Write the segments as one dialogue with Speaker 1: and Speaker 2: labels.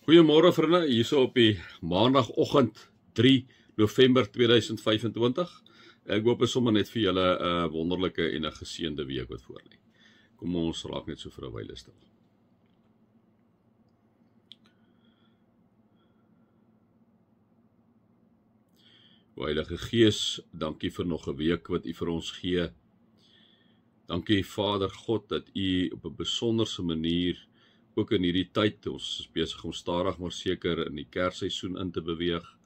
Speaker 1: Goeiemôre vriende, hierso op die maandagoggend 3 November 2025. Ek hoop sommer net vir julle 'n wonderlike en 'n geseënde week wat voorlê. Kom ons raak net so vir 'n wyle stil. O Heilige Gees, dankie vir nog 'n week wat U vir ons gee. Dankie Vader God dat U op 'n besonderse manier ook in hierdie tyd, ons is besig om stadig maar seker in die kersseisoen in te beweeg,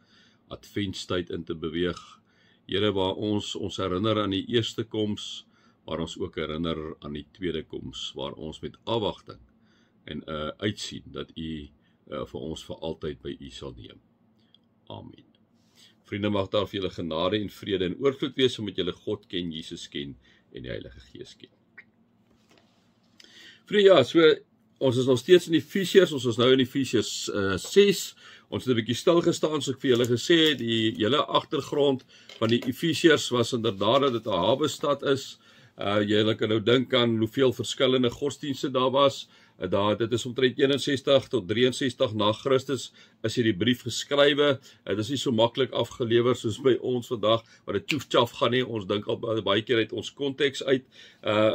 Speaker 1: adventstyd in te beweeg. Here, waar ons herinner aan die eerste koms, maar ons ook herinner aan die tweede koms, waar ons met afwagting en uitsien dat U vir ons vir altyd by U sal neem. Amen. Vriende, mag daar vir julle genade en vrede en oorvloed wees omdat julle God ken, Jesus ken en die Heilige Gees ken. Vriende, ja, so ons is nog steeds in Efesiërs, ons is nou in Efesiërs 6, ons het 'n bietjie stil gestaan, soos ek vir julle gesê het, die hele agtergrond van die Efesiërs was inderdaad dat dit 'n hawe-stad is. Julle kan nou dink aan hoeveel verskillende godsdienste daar was. Dit is omtrent 61 tot 63 na Christus is hierdie brief geskrywe. Dit is nie so maklik afgelewer soos by ons vandag, waar dit tjoef-tjaf gaan nie. Ons dink al baie keer uit ons konteks uit.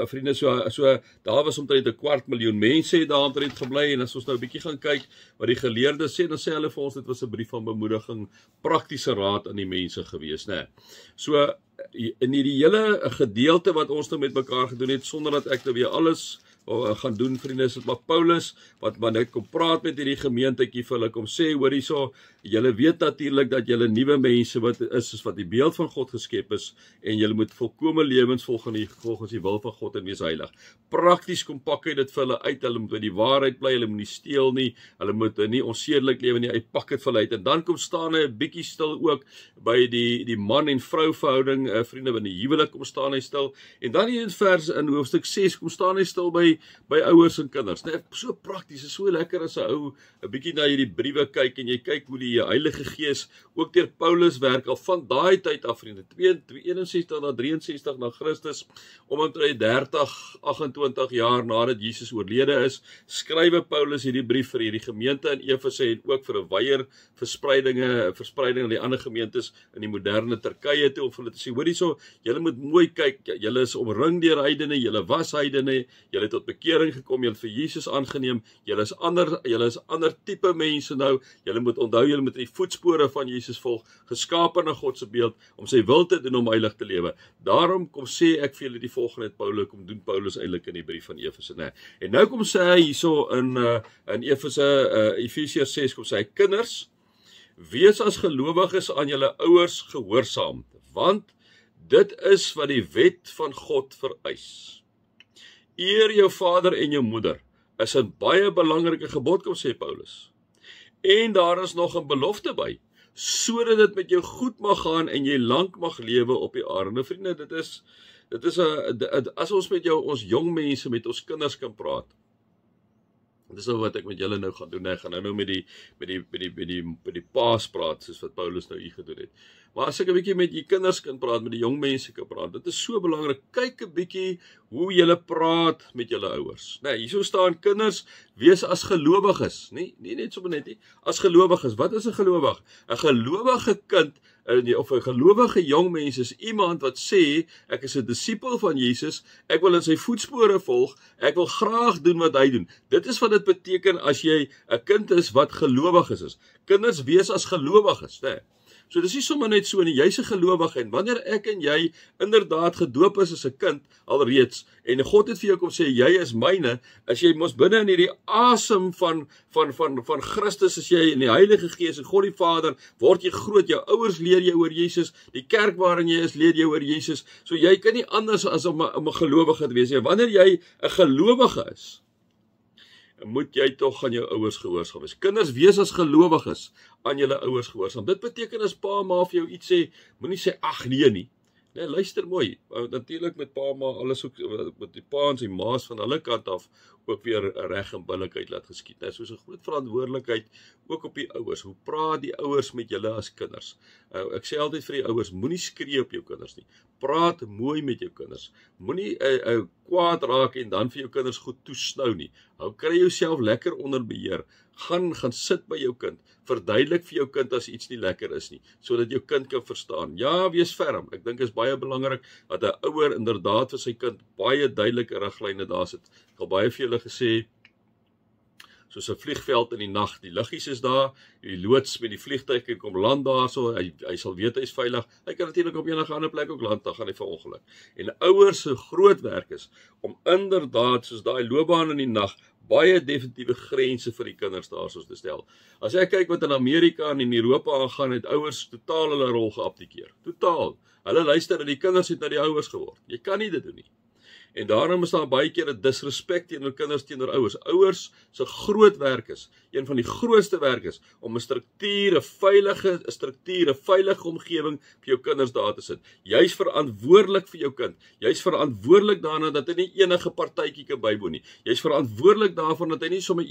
Speaker 1: Vriende, so daar was omtrent 250.000 mense het daar omtrent gebly, en as ons nou 'n bietjie gaan kyk wat die geleerdes sê, dan sê hulle vir ons dit was 'n brief van bemoediging, praktiese raad aan die mense gewees, né? So in hierdie hele gedeelte wat ons nou met mekaar gedoen het, sonder dat ek nou weer alles gaan doen, vriende, is dit maar Paulus wat net kom praat met hierdie gemeentetjie vir hulle kom sê, hoor hierso, julle weet natuurlik dat julle nuwe mense wat die beeld van God geskep is, en julle moet volkome lewens volgens die wil van God en wees heilig. Prakties kom pak hy dit vir hulle uit, hulle moet by die waarheid bly, hulle moet nie steel nie, hulle moet nie onsedelik lewe nie, hy pak dit vir hulle uit, en dan kom staan hy 'n bietjie stil ook by die man en vrou verhouding, vriende, in die huwelik kom staan hy stil, en dan in vers in hoofstuk 6 kom staan hy stil by ouers en kinders. Nee, so prakties, is so lekker as 'n ou 'n bietjie na hierdie briewe kyk en jy kyk hoe die Heilige Gees ook deur Paulus werk al van daai tyd af, vriende, 61 na 63 na Christus, omtrent 28 jaar nadat Jesus oorlede is, skrywe Paulus hierdie brief vir hierdie gemeente in Efese en ook vir 'n wyeer verspreiding aan die ander gemeentes in die moderne Turkye toe, om vir hulle te sê, hoor hierso, julle moet mooi kyk, julle is omring deur heidene, julle was heidene, julle het tot bekering gekom, julle vir Jesus aangeneem, julle is ander tipe mense nou, julle moet onthou, julle moet in die voetspore van Jesus volg, geskape na God se beeld, om sy wil te doen, om heilig te lewe. Daarom kom sê ek vir julle die volgende, Paulus eintlik in die brief van Efese, né? En nou kom sê hy hierso in Efesiërs 6, kom sê hy, kinders, wees as gelowiges aan julle ouers gehoorsaam, want dit is wat die wet van God vereis. Eer jou vader en jou moeder is 'n baie belangrike gebod, kom sê Paulus. En daar is nog 'n belofte by, sodat dit met jou goed mag gaan en jy lank mag lewe op die aarde. Vriende, dit is as ons met ons jong mense, met ons kinders kan praat. Dit is nou wat ek met julle nou gaan doen. Ek gaan nou met die paas praat, soos wat Paulus nou hier gedoen het. Maar as ek 'n bietjie met die kinders kan praat, met die jong mense kan praat, dit is so belangrik. Kyk 'n bietjie hoe julle praat met julle ouers. Nee, hierso staan kinders, wees as gelowiges, nie net sommer net nie, as gelowiges. Wat is 'n gelowig? 'n Gelowige kind of 'n gelowige jong mens is iemand wat sê, ek is 'n disipel van Jesus, ek wil in sy voetspore volg, ek wil graag doen wat hy doen. Dit is wat dit beteken as jy 'n kind is wat gelowiges is. Kinders, wees as gelowiges, né? So dis nie sommer net so nie, jy's 'n gelowige, en wanneer ek en jy inderdaad gedoop is as 'n kind alreeds, en God het vir jou kom sê, jy is myne, as jy mos binne in hierdie asem van Christus, as jy in die Heilige Gees en God die Vader, word jy groot, jou ouers leer jou oor Jesus, die kerk waarin jy is, leer jou oor Jesus, so jy kan nie anders as om 'n gelowige te wees nie. Wanneer jy 'n gelowige is, moet jy tog aan jou ouers gehoorsaam wees. Kinders, wees as gelowiges aan julle ouers gehoorsaam. Dit beteken as pa en ma vir jou iets sê, moenie sê ag nee nie. Nee, luister mooi. Natuurlik met pa en ma alles ook met die pa en sy ma's van hulle kant af ook weer reg en billikheid laat geskied. Nou, soos 'n groot verantwoordelikheid ook op die ouers. Hoe praat die ouers met julle as kinders? Ek sê altyd vir die ouers, moenie skree op jou kinders nie. praat mooi met jou kinders. Moenie kwaad raak en dan vir jou kinders goed toesnou nie. Hou kry jouself lekker onder beheer. Gaan sit by jou kind. Verduidelik vir jou kind as iets nie lekker is nie, sodat jou kind kan verstaan. Ja, wees ferm. Ek dink is baie belangrik dat 'n ouer inderdaad vir sy kind baie duidelike riglyne daar sit. Ek al baie vir julle gesê, soos 'n vliegveld in die nag, die liggies is daar, die loods met die vliegtuig kom land daarso, hy sal weet hy's veilig. Hy kan natuurlik op enige ander plek ook land, dan gaan hy verongeluk. En ouers se groot werk is om inderdaad soos daai loopbaan in die nag baie definitiewe grense vir die kinders daarsoos te stel. As ek kyk wat in Amerika en in Europa aangaan, het ouers totaal hulle rol geabdikeer. Totaal. Hulle luister en die kinders het na die ouers geword. Jy kan nie dit doen nie. En daarom is daar baie keer 'n disrespek teenoor kinders teenoor ouers. Ouers se groot werk is, een van die grootste werk is om 'n struktuur, 'n veilige omgewing vir jou kinders daar te sit. Jy's verantwoordelik vir jou kind. Jy's verantwoordelik daarna dat hy nie enige partytjie kan bywoon nie. Jy's verantwoordelik daarvoor dat hy nie sommer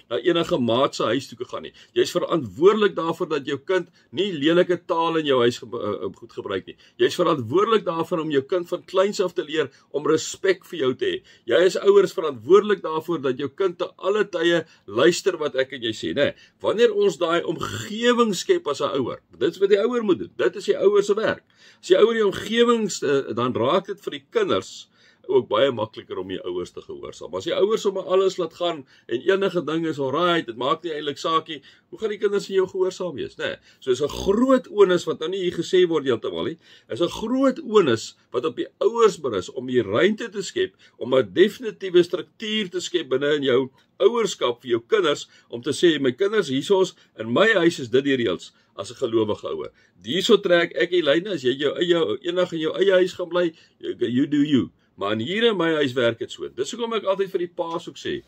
Speaker 1: na enige maat se huis toe kan gaan nie. Jy's verantwoordelik daarvoor dat jou kind nie lelike taal in jou huis goed gebruik nie. Jy's verantwoordelik daarvoor om jou kind van kleins af te leer om respek vir jou te hê. Jy is ouers verantwoordelik daarvoor dat jou kind te alle tye luister wat ek en jy sê, né? Wanneer ons daai omgewing skep as 'n ouer, dit is wat die ouer moet doen. Dit is die ouer se werk. As die ouer die omgewing, dan raak dit vir die kinders ook baie makliker om die ouers te gehoorsaam. As die ouers sommer alles laat gaan en enige ding is alright, dit maak nie eintlik saakie, hoe gaan die kinders in jou gehoorsaam wees, né? So is 'n groot onus wat nou nie hier gesê word heeltemal nie. Is 'n groot onus wat op die ouers berus om die ruimte te skep, om 'n definitiewe struktuur te skep binne in jou ouerskap vir jou kinders, om te sê, my kinders, hiersoos in my huis is dit die reëls as 'n gelowige ouer. Hierso trek ek die lyne, as jy enig in jou eie huis gaan bly, you do you. Maar hier in my huis werk dit so. Dis hoekom ek altyd vir die paas ook sê,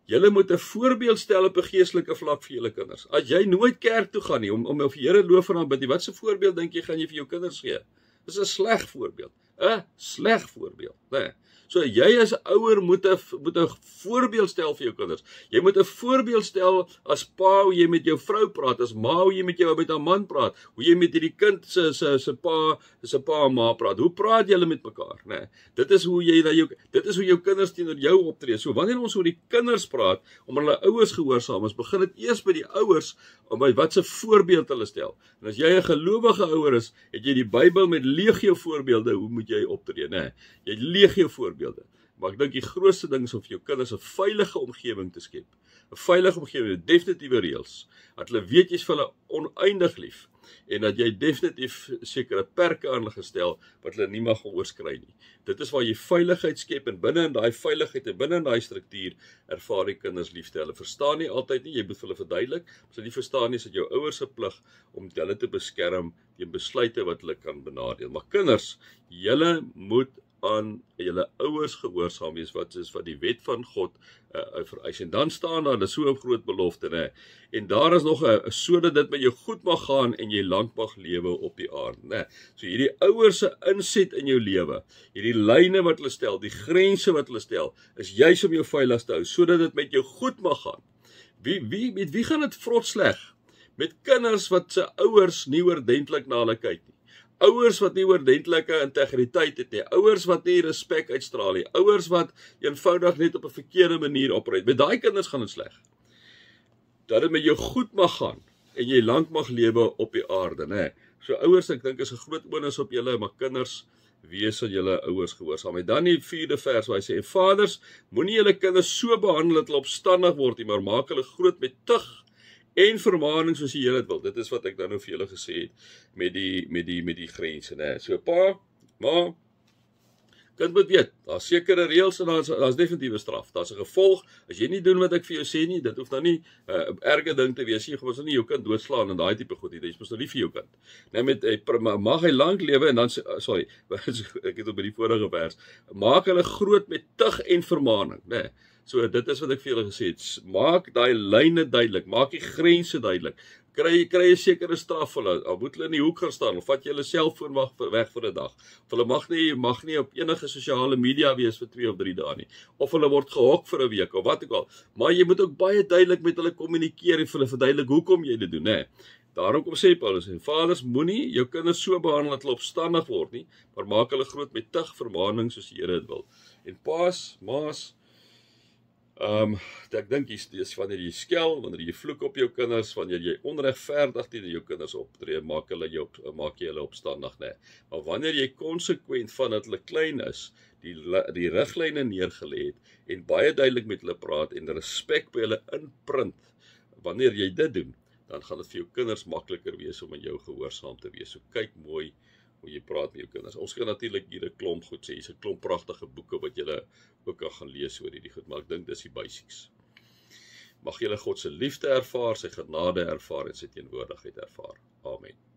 Speaker 1: julle moet 'n voorbeeld stel op 'n geestelike vlak vir julle kinders. As jy nooit kerk toe gaan nie, om vir die Here loof en aanbid nie, wat 'n voorbeeld dink jy gaan jy vir jou kinders gee? Dis 'n sleg voorbeeld. 'n Sleg voorbeeld, né? So jy as ouer moet 'n voorbeeld stel vir jou kinders. Jy moet 'n voorbeeld stel as pa hoe jy met jou vrou praat, as ma hoe jy met haar man praat, hoe jy met hierdie kind se pa en ma praat. Hoe praat julle met mekaar, né? Dit is hoe jou kinders teenoor jou optree. So wanneer ons oor die kinders praat, om hulle ouers gehoorsaam is, begin dit eers by die ouers om by wat se voorbeeld hulle stel. En as jy 'n gelowige ouer is, het jy die Bybel met legio voorbeelde hoe moet jy optree, né? Jy het legio voorbeelde. Maar ek dink die grootste ding is om vir jou kinders 'n veilige omgewing te skep. 'n Veilige omgewing met definitiewe reëls. Dat hulle weet jy's vir hulle oneindig lief en dat jy definitief sekere perke aan hulle gestel wat hulle nie mag oorskry nie. Dit is waar jy veiligheid skep en binne in daai veiligheid en binne in daai struktuur ervaar die kinders liefde. Hulle verstaan nie altyd nie, jy moet vir hulle verduidelik. As hulle nie verstaan nie, is dit jou ouers se plig om hulle te beskerm teen besluite wat hulle kan benadeel. Maar kinders, julle moet aan julle ouers gehoorsaam wees wat die wet van God vereis. En dan staan daar, dis so 'n groot belofte, né? En daar is nog 'n sodat dit met jou goed mag gaan en jy lank mag lewe op die aarde, né? So hierdie ouers se inset in jou lewe, hierdie lyne wat hulle stel, die grense wat hulle stel, is juis om jou veilig te hou sodat dit met jou goed mag gaan. Met wie gaan dit vrot sleg? Met kinders wat se ouers nie oordentlik na hulle kyk nie. Ouers wat nie oordentlike integriteit het nie, ouers wat nie respek uitstraal nie, ouers wat eenvoudig net op 'n verkeerde manier optree. Met daai kinders gaan dit sleg. Dat dit met jou goed mag gaan en jy lank mag lewe op die aarde, né? So ouers, ek dink is 'n groot onus op julle, maar kinders, wees aan julle ouers gehoorsaam. En dan die 4de vers waar hy sê, vaders, moenie julle kinders so behandel dat hulle opstandig word nie, maar maak hulle groot met tug en vermaning soos die Here dit wil. Dit is wat ek dan nou vir julle gesê het met die grense, né? So pa, ma, kind moet weet, daar's sekere reëls en daar's definitiewe straf. Daar's 'n gevolg. As jy nie doen wat ek vir jou sê nie, dit hoef nou nie 'n erge ding te wees nie. Jy gaan nie jou kind doodslaan en daai tipe goed nie. Dit is mos nou nie vir jou kind. Nou mag hy lank lewe en dan sorry, ek het op by die vorige vers. Maak hulle groot met tug en vermaning, né? So dit is wat ek vir julle gesê het. Maak daai lyne duidelik, maak die grense duidelik. Kry 'n sekere straf vir hulle. Al moet hulle in die hoek gaan staan of vat jy hulle selfoon weg vir 'n dag. Of hulle mag nie op enige sosiale media wees vir 2 of 3 dae nie. Of hulle word gehok vir 'n week of wat ook al. Maar jy moet ook baie duidelik met hulle kommunikeer en vir hulle verduidelik hoekom jy dit doen, né? Daarom kom sê Paulus, en vaders, moenie jou kinders so behandel dat hulle opstandig word nie, maar maak hulle groot met tug vermaning soos die Here dit wil. En paas, maas, ek dink dis wanneer jy skel, wanneer jy vloek op jou kinders, wanneer jy onregverdig teenoor jou kinders optree, maak jy hulle opstandig, nee. Maar wanneer jy konsekwent van dat hulle klein is, die riglyne neergelê het en baie duidelik met hulle praat en respek by hulle inprint, wanneer jy dit doen, dan gaan dit vir jou kinders makliker wees om aan jou gehoorsaam te wees. So kyk mooi hoe jy praat met jou kinders. Ons gaan natuurlik hier 'n klomp goed sê, hier's 'n klomp pragtige boeke wat julle ook kan gaan lees oor hierdie goed, maar ek dink dis die basics. Mag julle God se liefde ervaar, sy genade ervaar en sy teenwoordigheid ervaar. Amen.